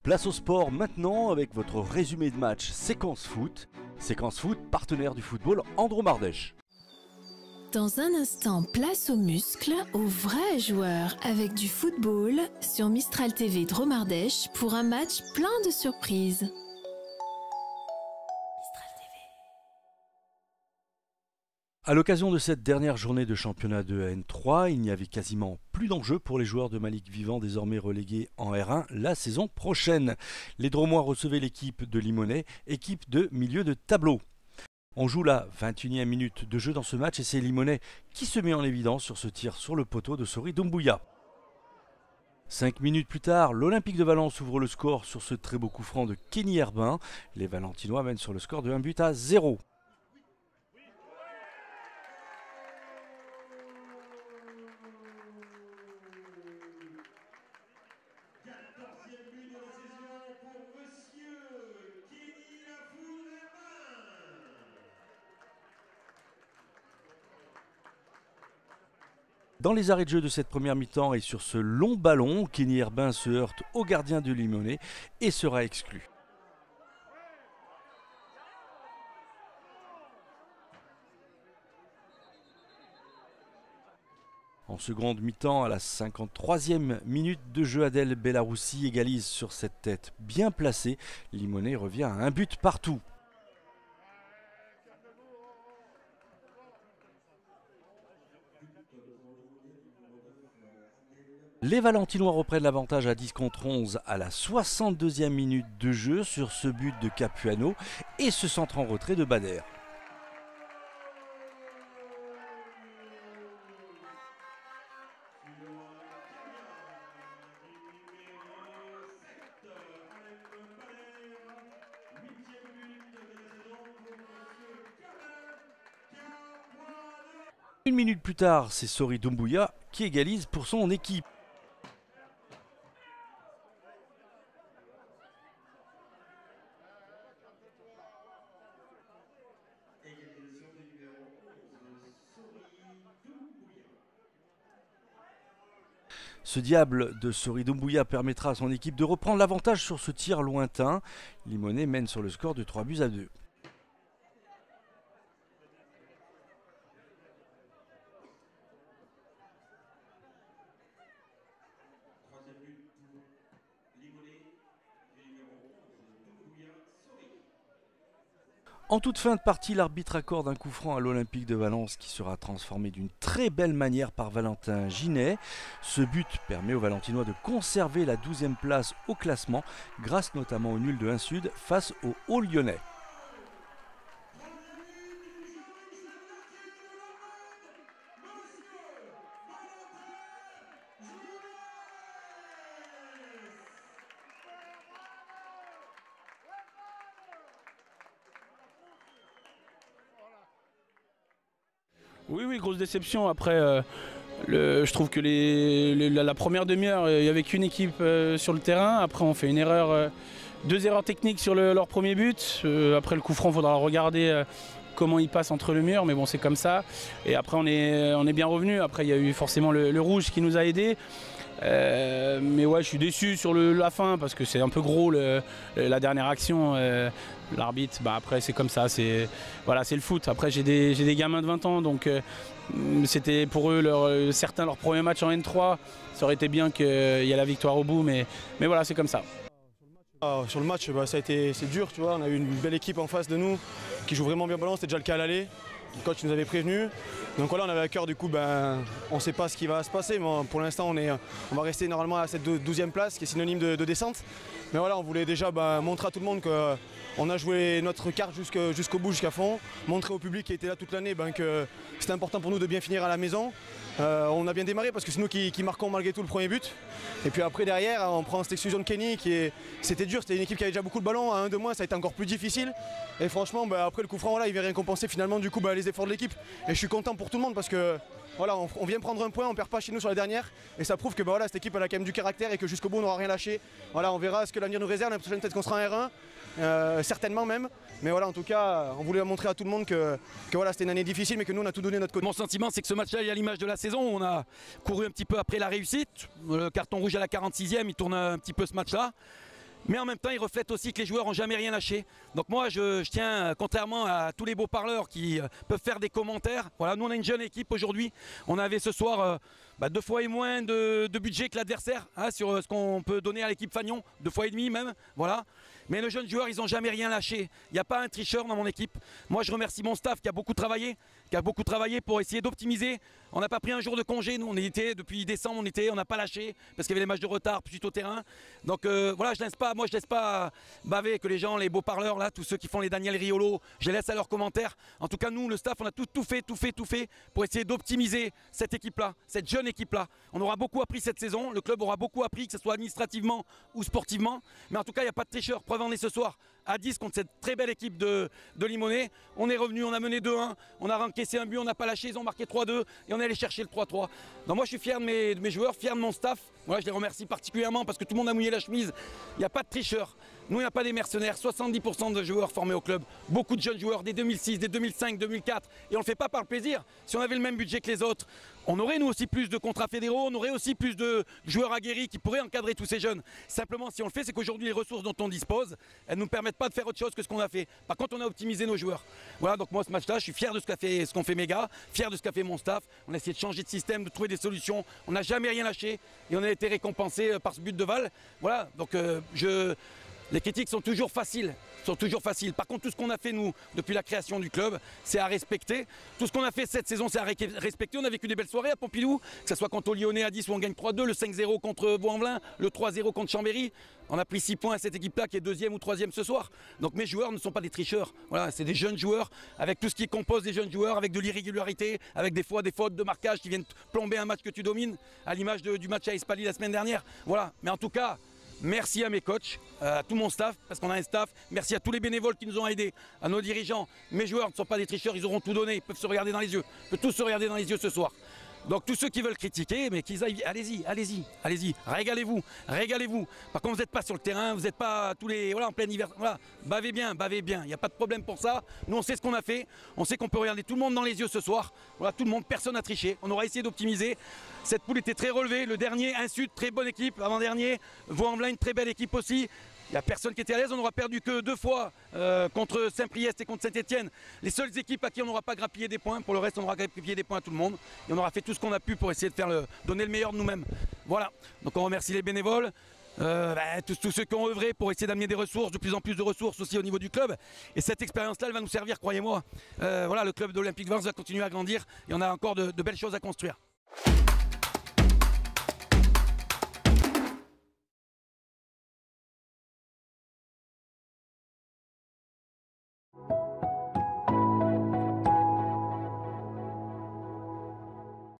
Place au sport maintenant avec votre résumé de match Séquence Foot. Séquence Foot, partenaire du football Andromardèche. Dans un instant, place aux muscles, aux vrais joueurs avec du football sur Mistral TV Dromardèche pour un match plein de surprises. À l'occasion de cette dernière journée de championnat de N3, il n'y avait quasiment plus d'enjeux pour les joueurs de Malik Vivant, désormais relégués en R1 la saison prochaine. Les Dromois recevaient l'équipe de Limonest, équipe de milieu de tableau. On joue la 21e minute de jeu dans ce match et c'est Limonest qui se met en évidence sur ce tir sur le poteau de Sori Doumbouya. 5 minutes plus tard, l'Olympique de Valence ouvre le score sur ce très beau coup franc de Kenny Herbin. Les Valentinois mènent sur le score de 1-0. Dans les arrêts de jeu de cette première mi-temps et sur ce long ballon, Kenny Herbin se heurte au gardien de Limonest et sera exclu. En seconde mi-temps, à la 53e minute de jeu, Adel Bellaroussi égalise sur cette tête bien placée. Limonest revient à un but partout. Les Valentinois reprennent l'avantage à 10 contre 11 à la 62e minute de jeu sur ce but de Capuano et ce centre en retrait de Bader. Une minute plus tard, c'est Sori Doumbouya qui égalise pour son équipe. Ce diable de Sori Doumbouya permettra à son équipe de reprendre l'avantage sur ce tir lointain. Limonest mène sur le score de 3-2. En toute fin de partie, l'arbitre accorde un coup franc à l'Olympique de Valence qui sera transformé d'une très belle manière par Valentin Ginet. Ce but permet aux Valentinois de conserver la 12e place au classement grâce notamment au nul de 1 Sud face aux Hauts-Lyonnais. Oui, grosse déception. Après, je trouve que la première demi-heure, il n'y avait qu'une équipe sur le terrain. Après, on fait une erreur, 2 erreurs techniques sur leur premier but. Après, le coup franc, il faudra regarder comment il passe entre le mur. Mais bon, c'est comme ça. Et après, on est bien revenu. Après, il y a eu forcément le rouge qui nous a aidés. Mais ouais, je suis déçu sur la fin parce que c'est un peu gros la dernière action. L'arbitre, après c'est comme ça, c'est le foot. Après j'ai des gamins de 20 ans, donc c'était pour eux certains leur premier match en N3. Ça aurait été bien qu'il y ait la victoire au bout, mais voilà, c'est comme ça. Sur le match, c'est dur, tu vois. On a eu une belle équipe en face de nous qui joue vraiment bien au ballon. C'était déjà le cas à l'aller. Le coach nous avait prévenu. Donc voilà, on avait à cœur, du coup, on ne sait pas ce qui va se passer, mais pour l'instant, on va rester normalement à cette 12e place qui est synonyme de descente. Mais voilà, on voulait déjà montrer à tout le monde qu'on a joué notre carte jusqu'au bout, jusqu'à fond. Montrer au public qui était là toute l'année que c'était important pour nous de bien finir à la maison. On a bien démarré parce que c'est nous qui marquons malgré tout le premier but. Et puis après derrière on prend cette exclusion de Kenny c'était dur, c'était une équipe qui avait déjà beaucoup de ballons, à 1 de moins ça a été encore plus difficile. Et franchement après le coup franc il vient récompenser finalement du coup les efforts de l'équipe. Et je suis content pour tout le monde parce que voilà, on vient prendre un point, on perd pas chez nous sur la dernière. Et ça prouve que cette équipe elle a quand même du caractère et que jusqu'au bout on n'aura rien lâché. Voilà, on verra ce que l'avenir nous réserve, la prochaine peut-être qu'on sera en R1, certainement même. Mais voilà, en tout cas, on voulait montrer à tout le monde que voilà, c'était une année difficile, mais que nous, on a tout donné de notre côté. Mon sentiment, c'est que ce match-là est à l'image de la saison. On a couru un petit peu après la réussite. Le carton rouge à la 46e, il tourne un petit peu ce match-là. Mais en même temps, il reflète aussi que les joueurs n'ont jamais rien lâché. Donc moi, je tiens, contrairement à tous les beaux parleurs qui peuvent faire des commentaires, voilà, nous on a une jeune équipe aujourd'hui. On avait ce soir 2 fois et moins de budget que l'adversaire, hein, sur ce qu'on peut donner à l'équipe Fagnon, 2 fois et demi même, voilà. Mais nos jeunes joueurs, ils n'ont jamais rien lâché. Il n'y a pas un tricheur dans mon équipe. Moi, je remercie mon staff qui a beaucoup travaillé pour essayer d'optimiser. On n'a pas pris un jour de congé. Nous, on était depuis décembre, on n'a pas lâché parce qu'il y avait les matchs de retard suite au terrain. Donc voilà, je laisse pas baver que les gens, les beaux parleurs là, tous ceux qui font les Daniel Riolo, je les laisse à leurs commentaires. En tout cas, nous, le staff, on a tout fait pour essayer d'optimiser cette équipe-là, cette jeune équipe-là. On aura beaucoup appris cette saison. Le club aura beaucoup appris, que ce soit administrativement ou sportivement. Mais en tout cas, il n'y a pas de tricheur. Preuve en est ce soir à 10 contre cette très belle équipe de Limonest. On est revenu, on a mené 2-1, on a encaissé un but, on n'a pas lâché, ils ont marqué 3-2 et on est allé chercher le 3-3. Donc moi je suis fier de mes joueurs, fier de mon staff. Voilà, je les remercie particulièrement parce que tout le monde a mouillé la chemise. Il n'y a pas de tricheurs. Nous, il n'y a pas des mercenaires. 70% de joueurs formés au club. Beaucoup de jeunes joueurs, des 2006, des 2005, 2004. Et on ne le fait pas par le plaisir. Si on avait le même budget que les autres, on aurait nous aussi plus de contrats fédéraux, on aurait aussi plus de joueurs aguerris qui pourraient encadrer tous ces jeunes. Simplement, si on le fait, c'est qu'aujourd'hui, les ressources dont on dispose, elles ne nous permettent pas de faire autre chose que ce qu'on a fait. Par contre, on a optimisé nos joueurs. Voilà, donc moi, ce match-là, je suis fier de ce qu'ont fait mes gars, fier de ce qu'a fait mon staff. On a essayé de changer de système, de trouver des solutions. On n'a jamais rien lâché et on a été récompensé par ce but de Val. Voilà, donc les critiques sont toujours faciles. Par contre, tout ce qu'on a fait, nous, depuis la création du club, c'est à respecter. Tout ce qu'on a fait cette saison, c'est à respecter. On a vécu des belles soirées à Pompidou, que ce soit contre au Lyonnais à 10 où on gagne 3-2, le 5-0 contre Vaux-en-Velin, le 3-0 contre Chambéry. On a pris 6 points à cette équipe-là qui est 2e ou 3e ce soir. Donc mes joueurs ne sont pas des tricheurs. Voilà, c'est des jeunes joueurs, avec tout ce qui compose des jeunes joueurs, avec de l'irrégularité, avec des fois des fautes de marquage qui viennent plomber un match que tu domines, à l'image du match à Espali la semaine dernière. Voilà, mais en tout cas, merci à mes coachs, à tout mon staff, parce qu'on a un staff. Merci à tous les bénévoles qui nous ont aidés, à nos dirigeants. Mes joueurs ne sont pas des tricheurs, ils auront tout donné, ils peuvent se regarder dans les yeux. Ils peuvent tous se regarder dans les yeux ce soir. Donc tous ceux qui veulent critiquer, mais qu'ils aillent, allez-y, régalez-vous. Par contre, vous n'êtes pas sur le terrain, vous n'êtes pas tous les, voilà, en plein hiver. Voilà, bavez bien, il n'y a pas de problème pour ça. Nous, on sait ce qu'on a fait, on sait qu'on peut regarder tout le monde dans les yeux ce soir. Voilà, tout le monde, personne n'a triché. On aura essayé d'optimiser. Cette poule était très relevée. Le dernier, Insud, très bonne équipe. L'avant-dernier, Vaux-en-Velin, une très belle équipe aussi. Il n'y a personne qui était à l'aise, on n'aura perdu que 2 fois contre Saint-Priest et contre Saint-Etienne. Les seules équipes à qui on n'aura pas grappillé des points, pour le reste on aura grappillé des points à tout le monde. Et on aura fait tout ce qu'on a pu pour essayer de donner le meilleur de nous-mêmes. Voilà, donc on remercie les bénévoles, tous ceux qui ont œuvré pour essayer d'amener des ressources, de plus en plus de ressources aussi au niveau du club. Et cette expérience-là, elle va nous servir, croyez-moi. Voilà, le club de l'Olympique de Valence va continuer à grandir et on a encore de belles choses à construire.